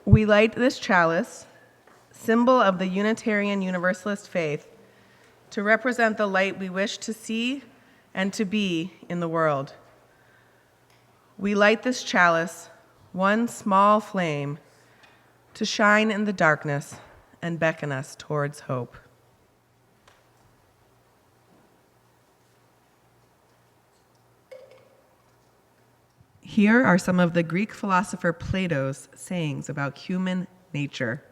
We light this chalice, symbol of the Unitarian Universalist faith, to represent the light we wish to see and to be in the world. We light this chalice, one small flame, to shine in the darkness and beckon us towards hope. Here are some of the Greek philosopher Plato's sayings about human nature.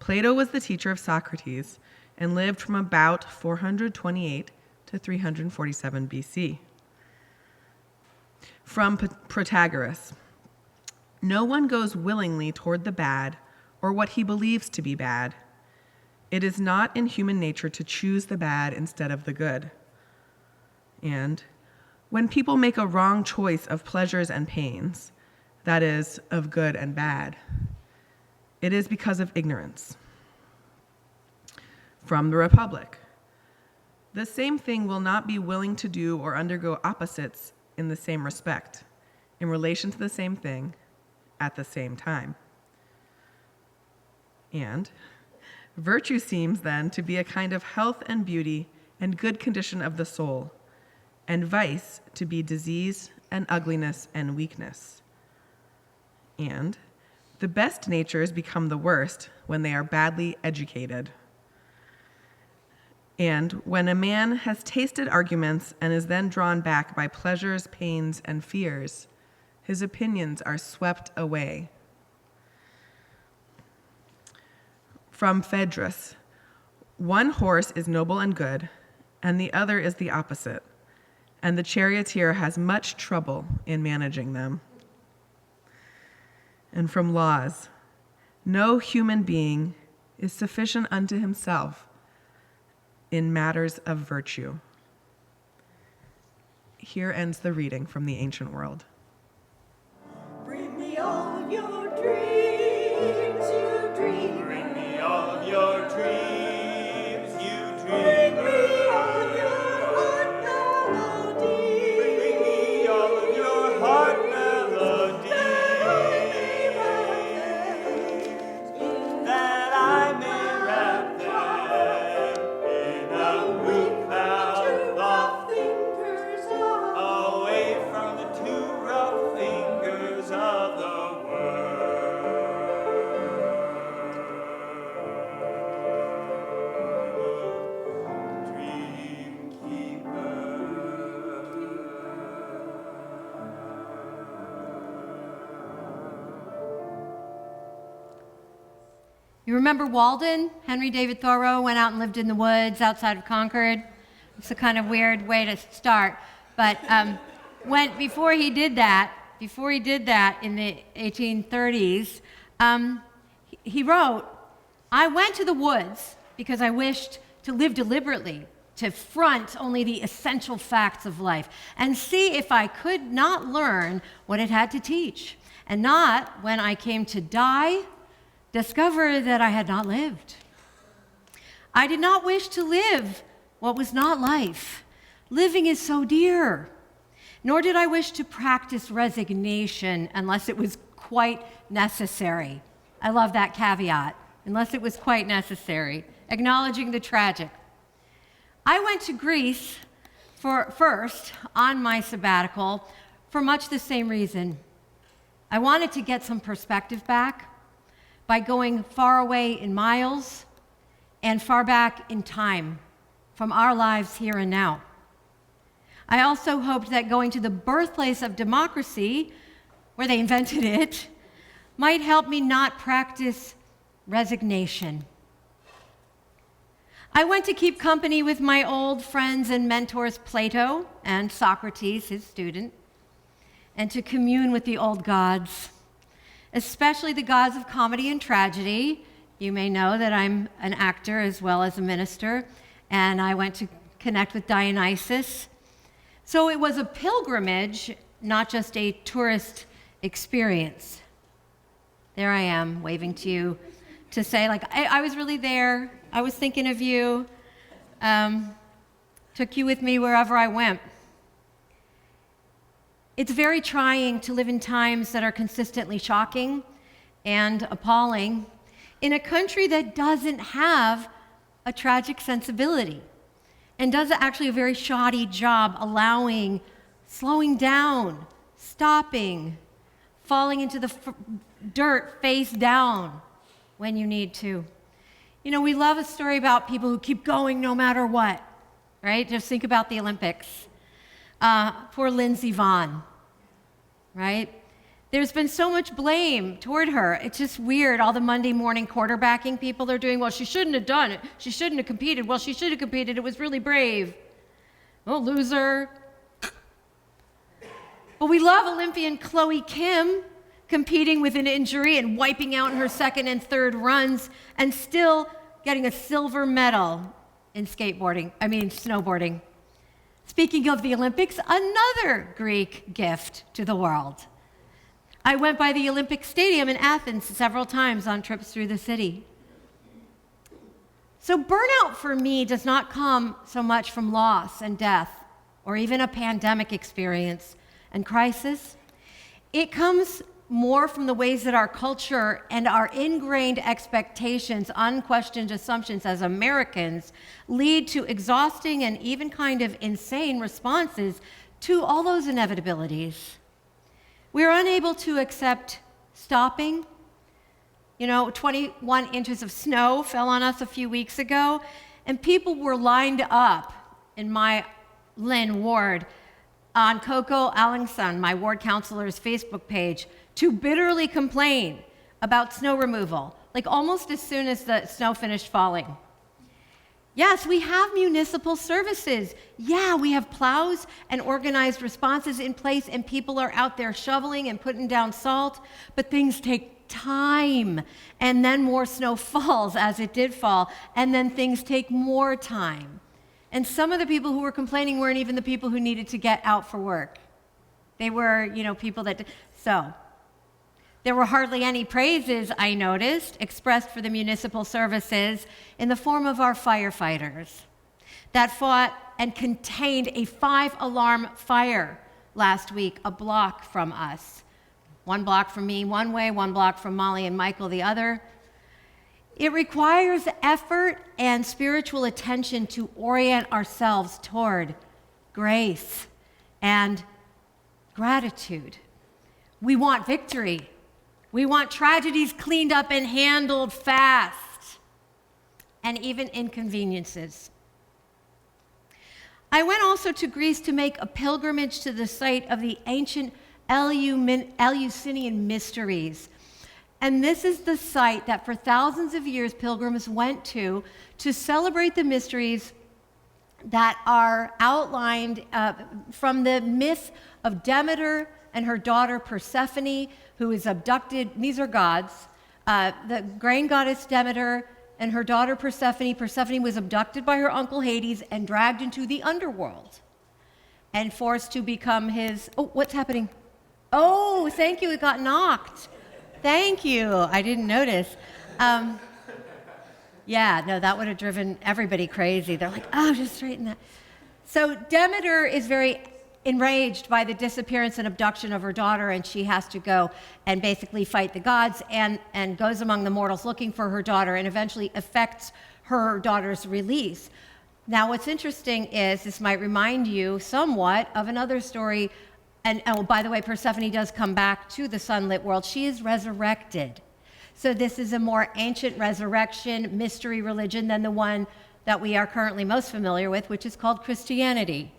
Plato was the teacher of Socrates and lived from about 428 to 347 BC. From Protagoras, no one goes willingly toward the bad or what he believes to be bad. It is not in human nature to choose the bad instead of the good. And when people make a wrong choice of pleasures and pains, that is, of good and bad, it is because of ignorance. From the Republic, the same thing will not be willing to do or undergo opposites in the same respect, in relation to the same thing, at the same time. And virtue seems then to be a kind of health and beauty and good condition of the soul, and vice to be disease and ugliness and weakness. And the best natures become the worst when they are badly educated. And when a man has tasted arguments and is then drawn back by pleasures, pains, and fears, his opinions are swept away. From Phaedrus, one horse is noble and good, and the other is the opposite, and the charioteer has much trouble in managing them. And from Laws, no human being is sufficient unto himself in matters of virtue. Here ends the reading from the ancient world. Bring me all of your dreams, you dream. Bring me all of your dreams, you dream. Bring me all of your heart melodies. Bring me all of your heart melodies. That I may wrap them in a blue cloud Rough fingers of away from the two rough fingers of the world. Dream You remember Walden? Henry David Thoreau went out and lived in the woods outside of Concord. It's a kind of weird way to start. But before he did that in the 1830s, he wrote, "I went to the woods because I wished to live deliberately, to front only the essential facts of life, and see if I could not learn what it had to teach, and not, when I came to die, discover that I had not lived. I did not wish to live what was not life. Living is so dear. Nor did I wish to practice resignation unless it was quite necessary." I love that caveat, unless it was quite necessary, acknowledging the tragic. I went to Greece first on my sabbatical for much the same reason. I wanted to get some perspective back by going far away in miles and far back in time from our lives here and now. I also hoped that going to the birthplace of democracy, where they invented it, might help me not practice resignation. I went to keep company with my old friends and mentors Plato and Socrates, his student, and to commune with the old gods, especially the gods of comedy and tragedy. You may know that I'm an actor as well as a minister, and I went to connect with Dionysus. So it was a pilgrimage, not just a tourist experience. There I am, waving to you to say, like, I was really there. I was thinking of you. Took you with me wherever I went. It's very trying to live in times that are consistently shocking and appalling in a country that doesn't have a tragic sensibility and does actually a very shoddy job slowing down, stopping, falling into the dirt face down when you need to. You know, we love a story about people who keep going no matter what, right? Just think about the Olympics. Poor Lindsey Vonn, right? There's been so much blame toward her. It's just weird, all the Monday morning quarterbacking people are doing. Well, she shouldn't have done it. She shouldn't have competed. Well, she should have competed. It was really brave. Oh, loser. But we love Olympian Chloe Kim competing with an injury and wiping out in her second and third runs and still getting a silver medal in snowboarding. Speaking of the Olympics, another Greek gift to the world. I went by the Olympic Stadium in Athens several times on trips through the city. So burnout for me does not come so much from loss and death or even a pandemic experience and crisis. It comes more from the ways that our culture and our ingrained expectations, unquestioned assumptions as Americans lead to exhausting and even kind of insane responses to all those inevitabilities. We're unable to accept stopping. 21 inches of snow fell on us a few weeks ago, and people were lined up in my Lynn ward on Coco Allingson, my ward counselor's Facebook page, to bitterly complain about snow removal, like almost as soon as the snow finished falling. Yes, we have municipal services. Yeah, we have plows and organized responses in place, and people are out there shoveling and putting down salt, but things take time, and then more snow falls, as it did fall, and then things take more time. And some of the people who were complaining weren't even the people who needed to get out for work. They were, people that... So, there were hardly any praises, I noticed, expressed for the municipal services in the form of our firefighters that fought and contained a 5-alarm fire last week, a block from us. 1 block from me one way, 1 block from Molly and Michael the other. It requires effort and spiritual attention to orient ourselves toward grace and gratitude. We want victory. We want tragedies cleaned up and handled fast, and even inconveniences. I went also to Greece to make a pilgrimage to the site of the ancient Eleusinian mysteries. And this is the site that for thousands of years pilgrims went to celebrate the mysteries that are outlined from the myth of Demeter and her daughter Persephone, who is abducted. These are gods. The grain goddess Demeter and her daughter Persephone. Persephone was abducted by her uncle Hades and dragged into the underworld and forced to become his... Oh, what's happening? Oh, thank you. It got knocked. Thank you. I didn't notice. Yeah, no, that would have driven everybody crazy. They're like, oh, just straighten that. So Demeter is very enraged by the disappearance and abduction of her daughter, and she has to go and basically fight the gods and goes among the mortals looking for her daughter and eventually effects her daughter's release. Now, what's interesting is this might remind you somewhat of another story. And oh, by the way, Persephone does come back to the sunlit world. She is resurrected. So this is a more ancient resurrection mystery religion than the one that we are currently most familiar with, which is called Christianity,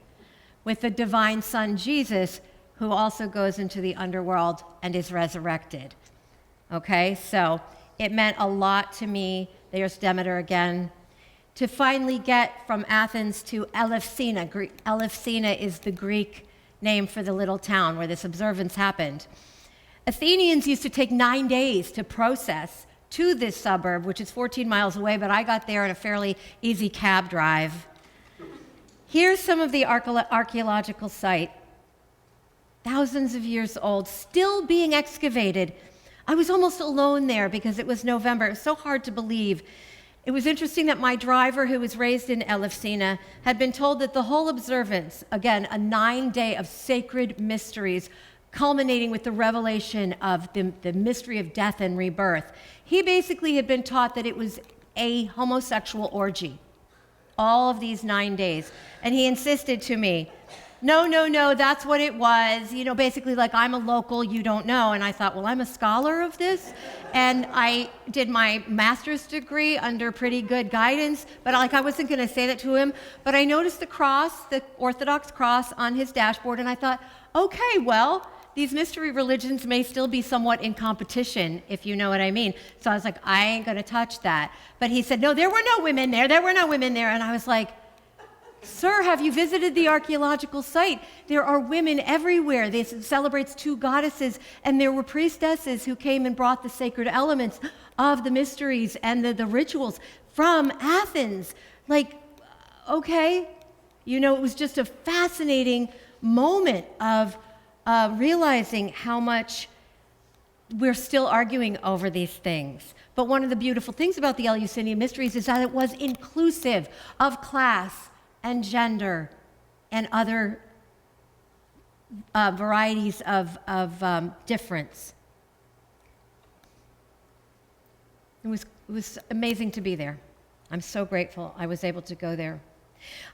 with the divine son Jesus, who also goes into the underworld and is resurrected. Okay, so it meant a lot to me, there's Demeter again, to finally get from Athens to Elefsina. Elefsina is the Greek name for the little town where this observance happened. Athenians used to take 9 days to process to this suburb, which is 14 miles away, but I got there in a fairly easy cab drive. Here's some of the archaeological site. Thousands of years old, still being excavated. I was almost alone there because it was November. It was so hard to believe. It was interesting that my driver, who was raised in Elefsina, had been told that the whole observance, again, a 9-day of sacred mysteries, culminating with the revelation of the mystery of death and rebirth. He basically had been taught that it was a homosexual orgy, all of these 9 days. And he insisted to me, no, that's what it was. Basically like, I'm a local, you don't know. And I thought, well, I'm a scholar of this. And I did my master's degree under pretty good guidance, but I wasn't going to say that to him. But I noticed the cross, the Orthodox cross on his dashboard, and I thought, okay, well, these mystery religions may still be somewhat in competition, if you know what I mean. So I was like, I ain't going to touch that. But he said, no, there were no women there. There were no women there. And I was like, sir, have you visited the archaeological site? There are women everywhere. This celebrates 2 goddesses, and there were priestesses who came and brought the sacred elements of the mysteries and the rituals from Athens. Like, okay. It was just a fascinating moment of realizing how much we're still arguing over these things. But one of the beautiful things about the Eleusinian Mysteries is that it was inclusive of class and gender and other varieties of difference. It was amazing to be there. I'm so grateful I was able to go there.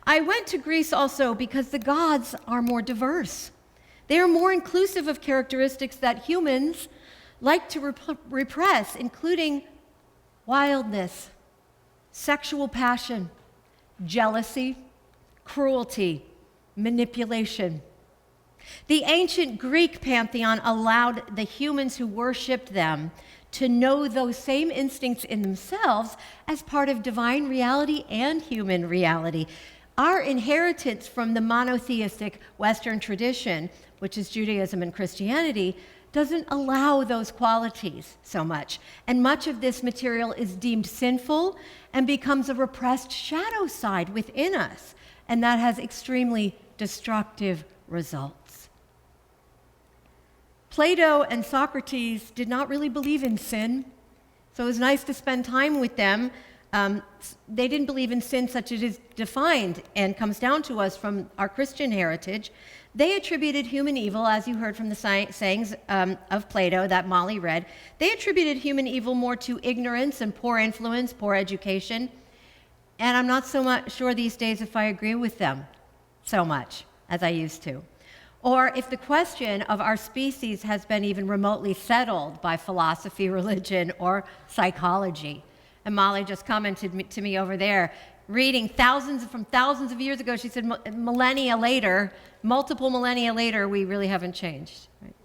I went to Greece also because the gods are more diverse. They are more inclusive of characteristics that humans like to repress, including wildness, sexual passion, jealousy, cruelty, manipulation. The ancient Greek pantheon allowed the humans who worshipped them to know those same instincts in themselves as part of divine reality and human reality. Our inheritance from the monotheistic Western tradition, which is Judaism and Christianity, doesn't allow those qualities so much. And much of this material is deemed sinful and becomes a repressed shadow side within us. And that has extremely destructive results. Plato and Socrates did not really believe in sin, so it was nice to spend time with them. They didn't believe in sin such as it is defined and comes down to us from our Christian heritage. They attributed human evil, as you heard from the sayings of Plato that Molly read, they attributed human evil more to ignorance and poor influence, poor education. And I'm not so much sure these days if I agree with them so much as I used to. Or if the question of our species has been even remotely settled by philosophy, religion, or psychology. And Molly just commented to me over there, reading from thousands of years ago, she said millennia later, multiple millennia later, we really haven't changed. Right?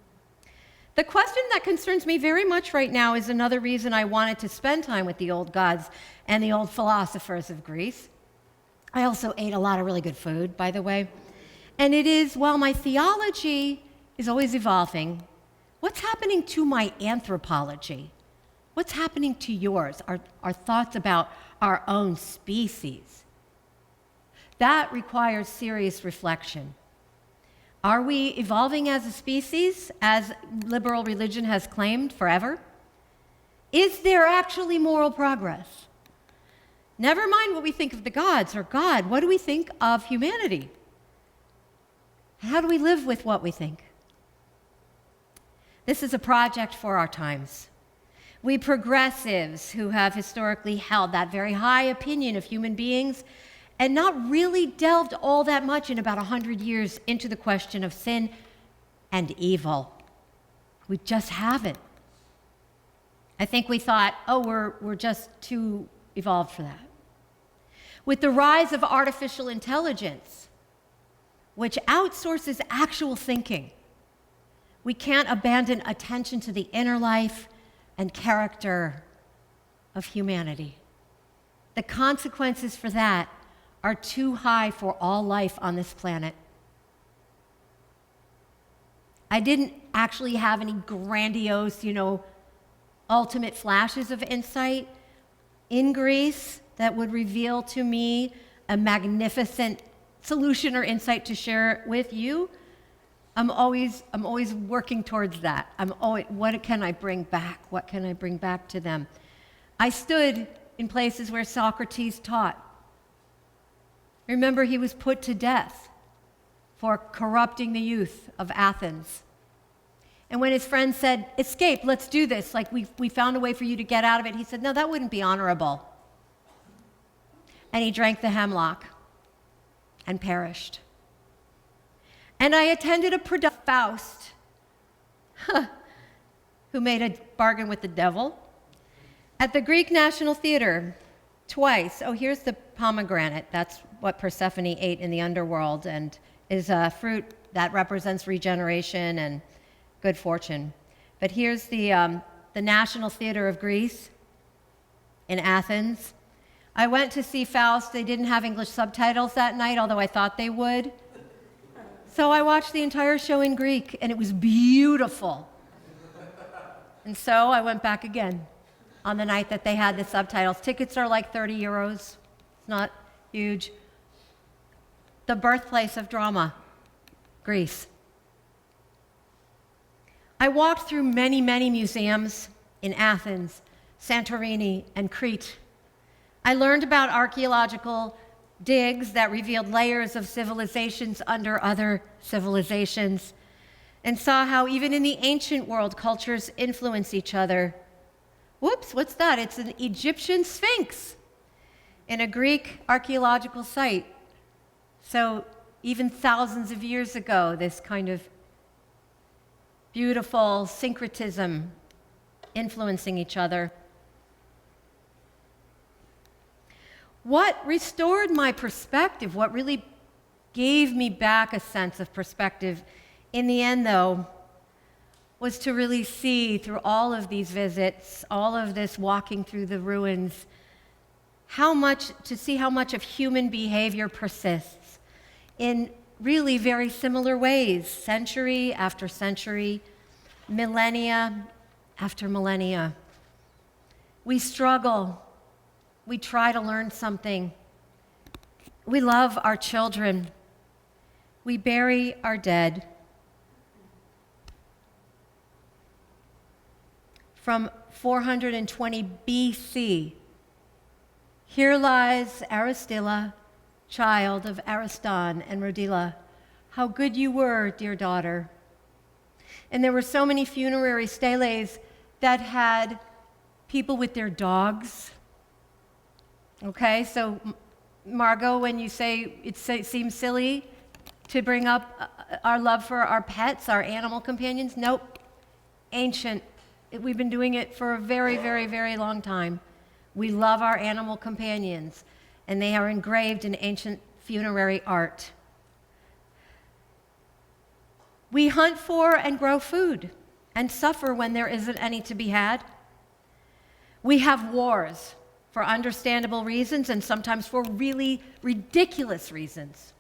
The question that concerns me very much right now is another reason I wanted to spend time with the old gods and the old philosophers of Greece. I also ate a lot of really good food, by the way. And it is, while my theology is always evolving, what's happening to my anthropology? What's happening to yours, our thoughts about our own species? That requires serious reflection. Are we evolving as a species, as liberal religion has claimed forever? Is there actually moral progress? Never mind what we think of the gods or God. What do we think of humanity? How do we live with what we think? This is a project for our times. We progressives who have historically held that very high opinion of human beings and not really delved all that much in about 100 years into the question of sin and evil. We just haven't. I think we thought, we're just too evolved for that. With the rise of artificial intelligence, which outsources actual thinking, we can't abandon attention to the inner life and character of humanity. The consequences for that are too high for all life on this planet. I didn't actually have any grandiose, ultimate flashes of insight in Greece that would reveal to me a magnificent solution or insight to share with you. I'm always working towards that. What can I bring back? What can I bring back to them? I stood in places where Socrates taught. Remember, he was put to death for corrupting the youth of Athens. And when his friend said, escape, let's do this, like we found a way for you to get out of it, he said, no, that wouldn't be honorable. And he drank the hemlock and perished. And I attended a production of Faust, who made a bargain with the devil, at the Greek National Theater twice. Oh, here's the pomegranate. That's what Persephone ate in the underworld and is a fruit that represents regeneration and good fortune. But here's the National Theater of Greece in Athens. I went to see Faust. They didn't have English subtitles that night, although I thought they would. So I watched the entire show in Greek, and it was beautiful. And so I went back again on the night that they had the subtitles. Tickets are like 30 euros. It's not huge. The birthplace of drama, Greece. I walked through many, many museums in Athens, Santorini, and Crete. I learned about archeological digs that revealed layers of civilizations under other civilizations, and saw how even in the ancient world, cultures influence each other. Whoops, what's that? It's an Egyptian sphinx in a Greek archaeological site. So even thousands of years ago, this kind of beautiful syncretism influencing each other. What restored my perspective, what really gave me back a sense of perspective in the end, though, was to really see through all of these visits, all of this walking through the ruins, to see how much of human behavior persists in really very similar ways, century after century, millennia after millennia. We struggle. We try to learn something. We love our children. We bury our dead. From 420 BC, here lies Aristilla, child of Ariston and Rodilla. How good you were, dear daughter. And there were so many funerary steles that had people with their dogs. Okay, so Margot, when you say it seems silly to bring up our love for our pets, our animal companions, nope, ancient. We've been doing it for a very, very, very long time. We love our animal companions, and they are engraved in ancient funerary art. We hunt for and grow food and suffer when there isn't any to be had. We have wars for understandable reasons and sometimes for really ridiculous reasons.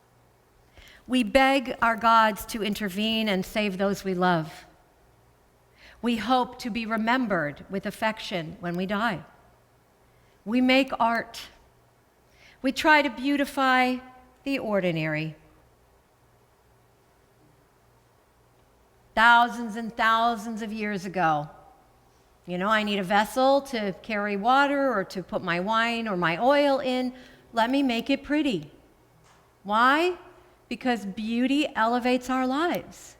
We beg our gods to intervene and save those we love. We hope to be remembered with affection when we die. We make art. We try to beautify the ordinary. Thousands and thousands of years ago, I need a vessel to carry water or to put my wine or my oil in. Let me make it pretty. Why? Because beauty elevates our lives.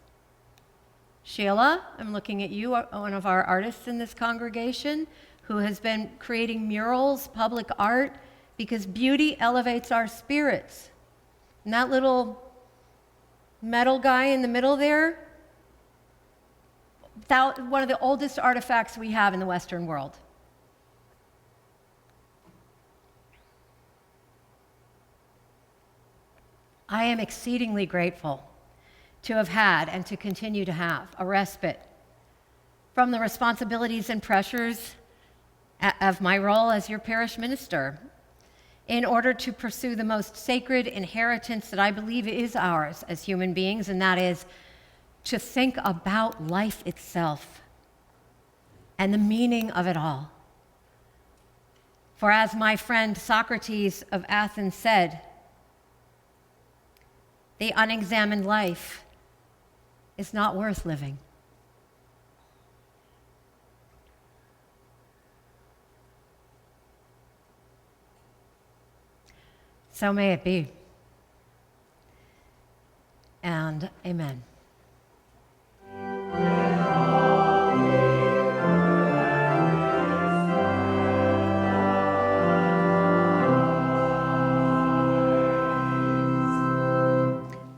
Sheila, I'm looking at you, one of our artists in this congregation, who has been creating murals, public art, because beauty elevates our spirits. And that little metal guy in the middle there, one of the oldest artifacts we have in the Western world. I am exceedingly grateful to have had and to continue to have a respite from the responsibilities and pressures of my role as your parish minister in order to pursue the most sacred inheritance that I believe is ours as human beings, and that is to think about life itself and the meaning of it all. For as my friend Socrates of Athens said, the unexamined life is not worth living. So may it be. And amen.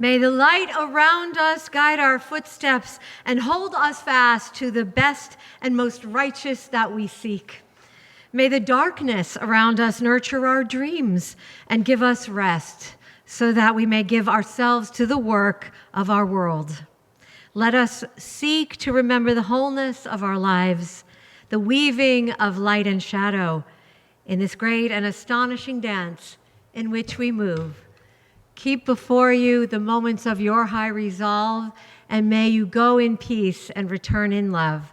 May the light around us guide our footsteps and hold us fast to the best and most righteous that we seek. May the darkness around us nurture our dreams and give us rest so that we may give ourselves to the work of our world. Let us seek to remember the wholeness of our lives, the weaving of light and shadow in this great and astonishing dance in which we move. Keep before you the moments of your high resolve, and may you go in peace and return in love.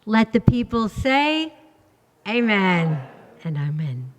Let the people say, Amen and Amen.